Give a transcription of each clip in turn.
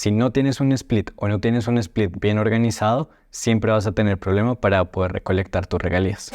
Si no tienes un split o no tienes un split bien organizado, siempre vas a tener problema para poder recolectar tus regalías.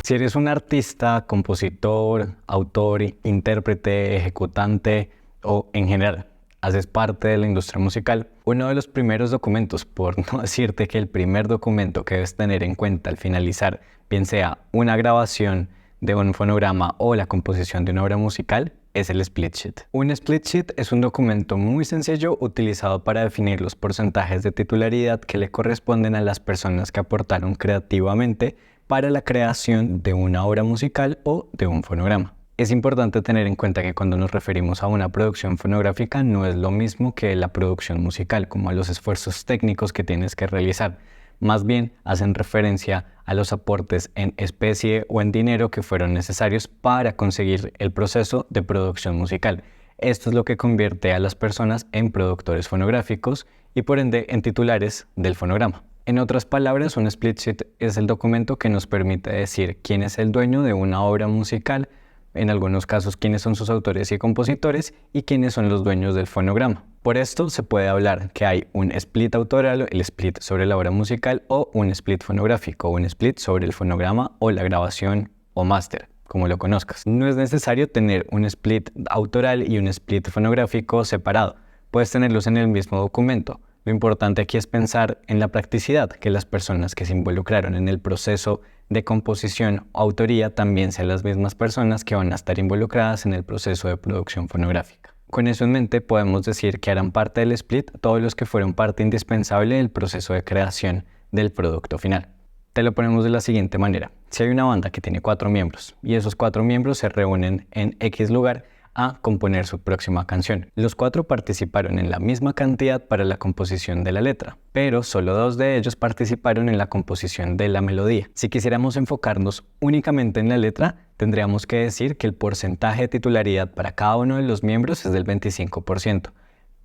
Si eres un artista, compositor, autor, intérprete, ejecutante o en general haces parte de la industria musical, uno de los primeros documentos, por no decirte que el primer documento que debes tener en cuenta al finalizar, bien sea una grabación de un fonograma o la composición de una obra musical, es el split sheet. Un split sheet es un documento muy sencillo utilizado para definir los porcentajes de titularidad que le corresponden a las personas que aportaron creativamente para la creación de una obra musical o de un fonograma. Es importante tener en cuenta que cuando nos referimos a una producción fonográfica no es lo mismo que la producción musical, como a los esfuerzos técnicos que tienes que realizar. Más bien hacen referencia a los aportes en especie o en dinero que fueron necesarios para conseguir el proceso de producción musical. Esto es lo que convierte a las personas en productores fonográficos y por ende en titulares del fonograma. En otras palabras, un split sheet es el documento que nos permite decir quién es el dueño de una obra musical, en algunos casos quiénes son sus autores y compositores y quiénes son los dueños del fonograma. Por esto se puede hablar que hay un split autoral, el split sobre la obra musical o un split fonográfico, un split sobre el fonograma o la grabación o máster, como lo conozcas. No es necesario tener un split autoral y un split fonográfico separado, puedes tenerlos en el mismo documento. Lo importante aquí es pensar en la practicidad, que las personas que se involucraron en el proceso de composición o autoría también sean las mismas personas que van a estar involucradas en el proceso de producción fonográfica. Con eso en mente podemos decir que harán parte del split todos los que fueron parte indispensable del proceso de creación del producto final. Te lo ponemos de la siguiente manera. Si hay una banda que tiene 4 miembros y esos 4 miembros se reúnen en X lugar a componer su próxima canción. Los 4 participaron en la misma cantidad para la composición de la letra, pero solo 2 de ellos participaron en la composición de la melodía. Si quisiéramos enfocarnos únicamente en la letra, tendríamos que decir que el porcentaje de titularidad para cada uno de los miembros es del 25%,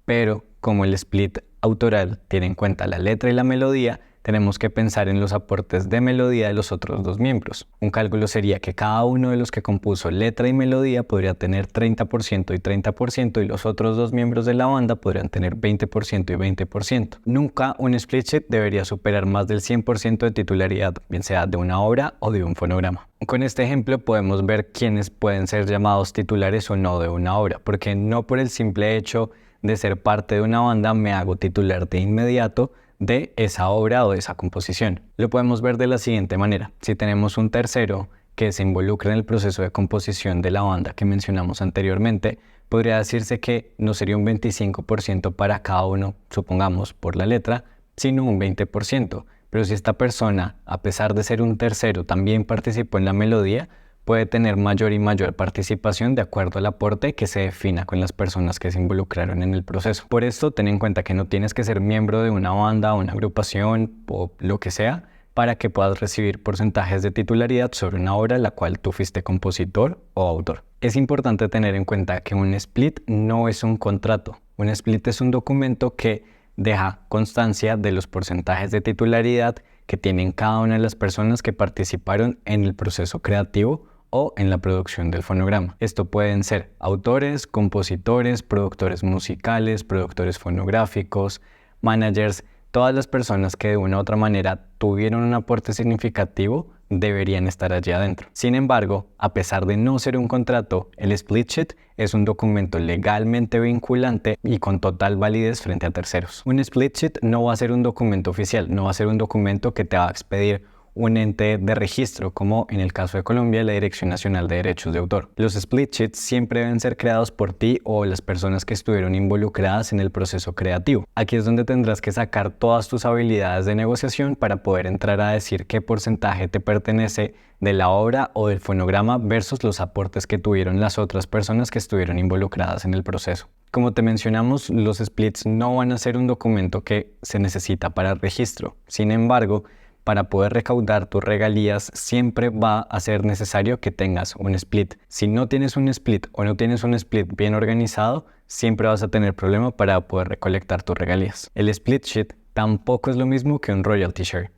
pero como el split autoral tiene en cuenta la letra y la melodía, tenemos que pensar en los aportes de melodía de los otros 2 miembros. Un cálculo sería que cada uno de los que compuso letra y melodía podría tener 30% y 30% y los otros 2 miembros de la banda podrían tener 20% y 20%. Nunca un split sheet debería superar más del 100% de titularidad, bien sea de una obra o de un fonograma. Con este ejemplo podemos ver quiénes pueden ser llamados titulares o no de una obra, porque no por el simple hecho de ser parte de una banda me hago titular de inmediato de esa obra o de esa composición. Lo podemos ver de la siguiente manera. Si tenemos un tercero que se involucra en el proceso de composición de la banda que mencionamos anteriormente, podría decirse que no sería un 25% para cada uno, supongamos por la letra, sino un 20%. Pero si esta persona, a pesar de ser un tercero, también participó en la melodía, puede tener mayor y mayor participación de acuerdo al aporte que se defina con las personas que se involucraron en el proceso. Por esto, ten en cuenta que no tienes que ser miembro de una banda, una agrupación o lo que sea para que puedas recibir porcentajes de titularidad sobre una obra la cual tú fuiste compositor o autor. Es importante tener en cuenta que un split no es un contrato. Un split es un documento que deja constancia de los porcentajes de titularidad que tienen cada una de las personas que participaron en el proceso creativo o en la producción del fonograma. Esto pueden ser autores, compositores, productores musicales, productores fonográficos, managers. Todas las personas que de una u otra manera tuvieron un aporte significativo deberían estar allí adentro. Sin embargo, a pesar de no ser un contrato, el split sheet es un documento legalmente vinculante y con total validez frente a terceros. Un split sheet no va a ser un documento oficial, no va a ser un documento que te va a expedir un ente de registro, como en el caso de Colombia, la Dirección Nacional de Derechos de Autor. Los split sheets siempre deben ser creados por ti o las personas que estuvieron involucradas en el proceso creativo. Aquí es donde tendrás que sacar todas tus habilidades de negociación para poder entrar a decir qué porcentaje te pertenece de la obra o del fonograma versus los aportes que tuvieron las otras personas que estuvieron involucradas en el proceso. Como te mencionamos, los splits no van a ser un documento que se necesita para el registro. Sin embargo, para poder recaudar tus regalías siempre va a ser necesario que tengas un split. Si no tienes un split o no tienes un split bien organizado, siempre vas a tener problema para poder recolectar tus regalías. El split sheet tampoco es lo mismo que un royalty share.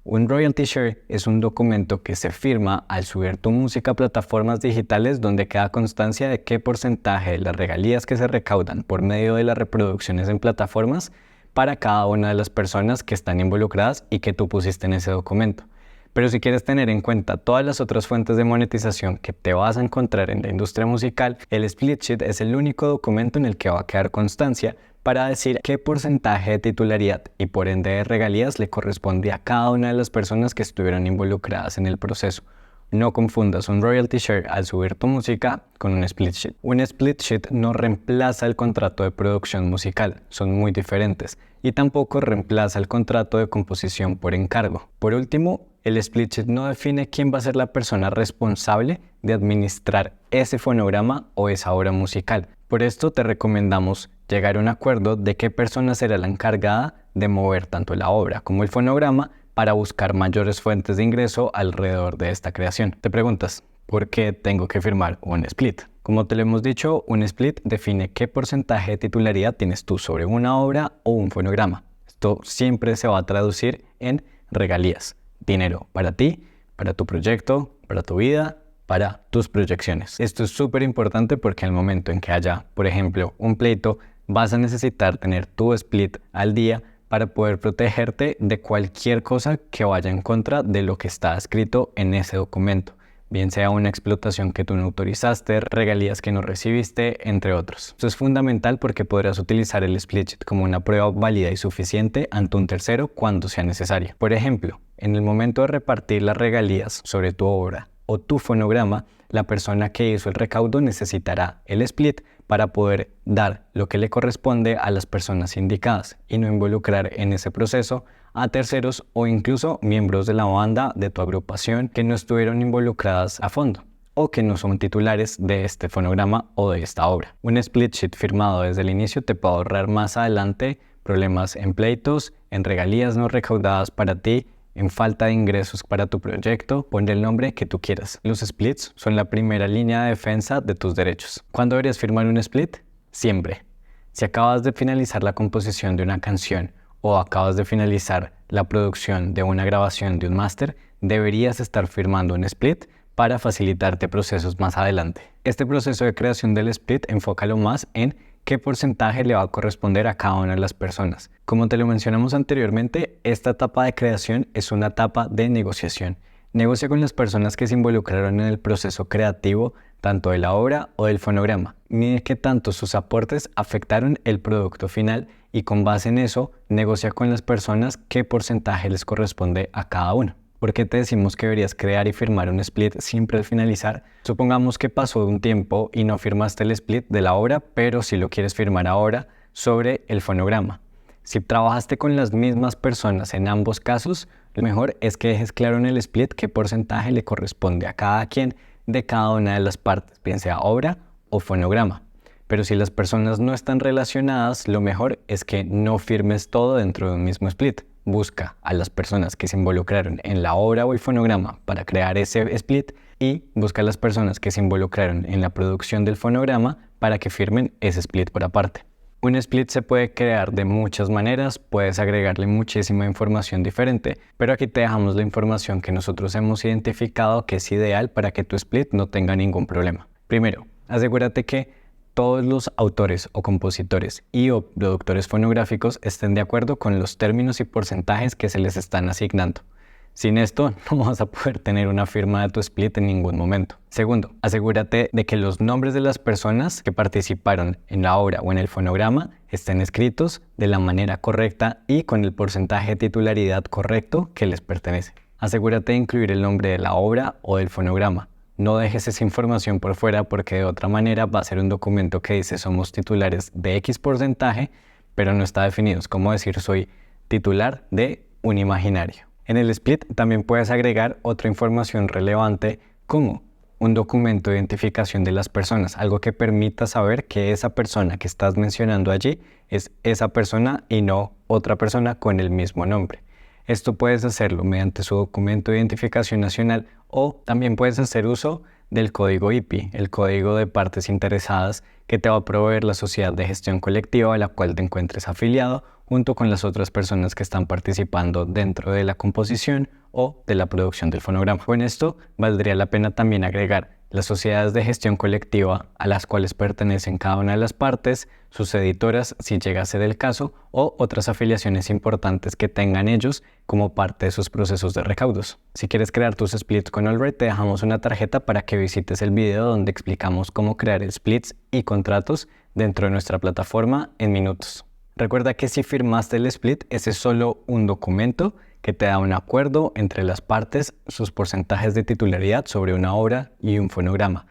Un royalty share es un documento que se firma al subir tu música a plataformas digitales donde queda constancia de qué porcentaje de las regalías que se recaudan por medio de las reproducciones en plataformas para cada una de las personas que están involucradas y que tú pusiste en ese documento. Pero si quieres tener en cuenta todas las otras fuentes de monetización que te vas a encontrar en la industria musical, el split sheet es el único documento en el que va a quedar constancia para decir qué porcentaje de titularidad y por ende de regalías le corresponde a cada una de las personas que estuvieron involucradas en el proceso. No confundas un royalty share al subir tu música con un split sheet. Un split sheet no reemplaza el contrato de producción musical, son muy diferentes, y tampoco reemplaza el contrato de composición por encargo. Por último, el split sheet no define quién va a ser la persona responsable de administrar ese fonograma o esa obra musical. Por esto te recomendamos llegar a un acuerdo de qué persona será la encargada de mover tanto la obra como el fonograma para buscar mayores fuentes de ingreso alrededor de esta creación. Te preguntas, ¿por qué tengo que firmar un split? Como te lo hemos dicho, un split define qué porcentaje de titularidad tienes tú sobre una obra o un fonograma. Esto siempre se va a traducir en regalías, dinero para ti, para tu proyecto, para tu vida, para tus proyecciones. Esto es súper importante porque al momento en que haya, por ejemplo, un pleito, vas a necesitar tener tu split al día para poder protegerte de cualquier cosa que vaya en contra de lo que está escrito en ese documento, bien sea una explotación que tú no autorizaste, regalías que no recibiste, entre otros. Esto es fundamental porque podrás utilizar el split sheet como una prueba válida y suficiente ante un tercero cuando sea necesario. Por ejemplo, en el momento de repartir las regalías sobre tu obra o tu fonograma, la persona que hizo el recaudo necesitará el split para poder dar lo que le corresponde a las personas indicadas y no involucrar en ese proceso a terceros o incluso miembros de la banda de tu agrupación que no estuvieron involucradas a fondo o que no son titulares de este fonograma o de esta obra. Un split sheet firmado desde el inicio te puede ahorrar más adelante problemas en pleitos, en regalías no recaudadas para ti, en falta de ingresos para tu proyecto. Ponle el nombre que tú quieras. Los splits son la primera línea de defensa de tus derechos. ¿Cuándo deberías firmar un split? Siempre. Si acabas de finalizar la composición de una canción o acabas de finalizar la producción de una grabación de un máster, deberías estar firmando un split para facilitarte procesos más adelante. Este proceso de creación del split enfócalo más en qué porcentaje le va a corresponder a cada una de las personas. Como te lo mencionamos anteriormente, esta etapa de creación es una etapa de negociación. Negocia con las personas que se involucraron en el proceso creativo, tanto de la obra o del fonograma. Mide qué tanto sus aportes afectaron el producto final y con base en eso, negocia con las personas qué porcentaje les corresponde a cada uno. ¿Por qué te decimos que deberías crear y firmar un split siempre al finalizar? Supongamos que pasó un tiempo y no firmaste el split de la obra, pero si lo quieres firmar ahora sobre el fonograma. Si trabajaste con las mismas personas en ambos casos, lo mejor es que dejes claro en el split qué porcentaje le corresponde a cada quien de cada una de las partes, bien sea obra o fonograma. Pero si las personas no están relacionadas, lo mejor es que no firmes todo dentro de un mismo split. Busca a las personas que se involucraron en la obra o el fonograma para crear ese split y busca a las personas que se involucraron en la producción del fonograma para que firmen ese split por aparte. Un split se puede crear de muchas maneras, puedes agregarle muchísima información diferente, pero aquí te dejamos la información que nosotros hemos identificado que es ideal para que tu split no tenga ningún problema. Primero, asegúrate que todos los autores o compositores y o productores fonográficos estén de acuerdo con los términos y porcentajes que se les están asignando. Sin esto, no vas a poder tener una firma de tu split en ningún momento. Segundo, asegúrate de que los nombres de las personas que participaron en la obra o en el fonograma estén escritos de la manera correcta y con el porcentaje de titularidad correcto que les pertenece. Asegúrate de incluir el nombre de la obra o del fonograma. No dejes esa información por fuera porque de otra manera va a ser un documento que dice somos titulares de X porcentaje, pero no está definido. Es como decir soy titular de un imaginario. En el split también puedes agregar otra información relevante como un documento de identificación de las personas, algo que permita saber que esa persona que estás mencionando allí es esa persona y no otra persona con el mismo nombre. Esto puedes hacerlo mediante su documento de identificación nacional o también puedes hacer uso del código IPI, el código de partes interesadas que te va a proveer la sociedad de gestión colectiva a la cual te encuentres afiliado junto con las otras personas que están participando dentro de la composición o de la producción del fonograma. Con esto, valdría la pena también agregar las sociedades de gestión colectiva a las cuales pertenecen cada una de las partes, sus editoras si llega a ser el caso, o otras afiliaciones importantes que tengan ellos como parte de sus procesos de recaudos. Si quieres crear tus splits con Allwrite, te dejamos una tarjeta para que visites el video donde explicamos cómo crear splits y contratos dentro de nuestra plataforma en minutos. Recuerda que si firmaste el split, ese es solo un documento que te da un acuerdo entre las partes, sus porcentajes de titularidad sobre una obra y un fonograma.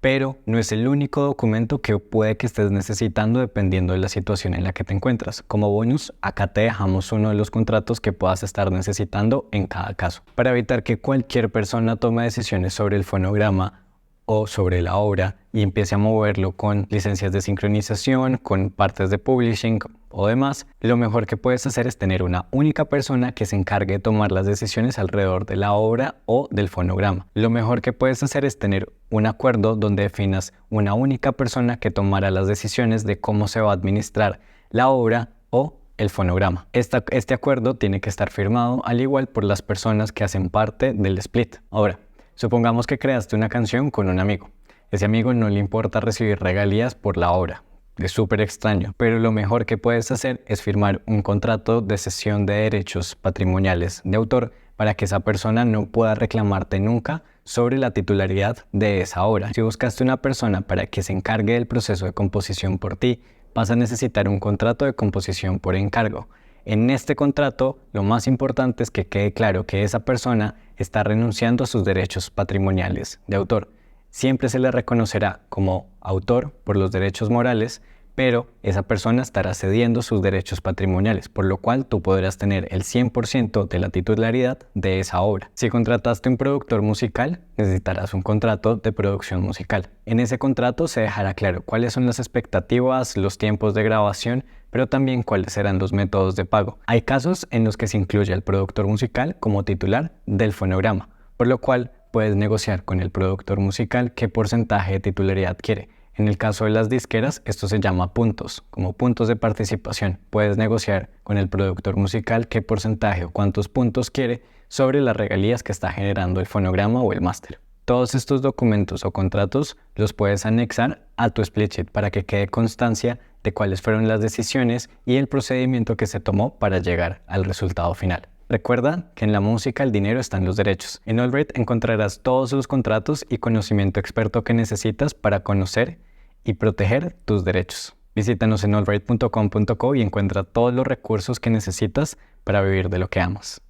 Pero no es el único documento que puede que estés necesitando dependiendo de la situación en la que te encuentras. Como bonus, acá te dejamos uno de los contratos que puedas estar necesitando en cada caso. Para evitar que cualquier persona tome decisiones sobre el fonograma o sobre la obra y empiece a moverlo con licencias de sincronización, con partes de publishing o demás, lo mejor que puedes hacer es tener una única persona que se encargue de tomar las decisiones alrededor de la obra o del fonograma. Lo mejor que puedes hacer es tener un acuerdo donde definas una única persona que tomará las decisiones de cómo se va a administrar la obra o el fonograma. Este acuerdo tiene que estar firmado al igual por las personas que hacen parte del split. Ahora, supongamos que creaste una canción con un amigo. Ese amigo no le importa recibir regalías por la obra. Es súper extraño, pero lo mejor que puedes hacer es firmar un contrato de cesión de derechos patrimoniales de autor para que esa persona no pueda reclamarte nunca sobre la titularidad de esa obra. Si buscaste una persona para que se encargue del proceso de composición por ti, vas a necesitar un contrato de composición por encargo. En este contrato, lo más importante es que quede claro que esa persona está renunciando a sus derechos patrimoniales de autor. Siempre se le reconocerá como autor por los derechos morales, pero esa persona estará cediendo sus derechos patrimoniales, por lo cual tú podrás tener el 100% de la titularidad de esa obra. Si contrataste un productor musical, necesitarás un contrato de producción musical. En ese contrato se dejará claro cuáles son las expectativas, los tiempos de grabación, pero también cuáles serán los métodos de pago. Hay casos en los que se incluye al productor musical como titular del fonograma, por lo cual puedes negociar con el productor musical qué porcentaje de titularidad quiere. En el caso de las disqueras, esto se llama puntos, como puntos de participación. Puedes negociar con el productor musical qué porcentaje o cuántos puntos quiere sobre las regalías que está generando el fonograma o el máster. Todos estos documentos o contratos los puedes anexar a tu split sheet para que quede constancia de cuáles fueron las decisiones y el procedimiento que se tomó para llegar al resultado final. Recuerda que en la música el dinero está en los derechos. En Allwrite encontrarás todos los contratos y conocimiento experto que necesitas para conocer y proteger tus derechos. Visítanos en allwrite.com.co y encuentra todos los recursos que necesitas para vivir de lo que amas.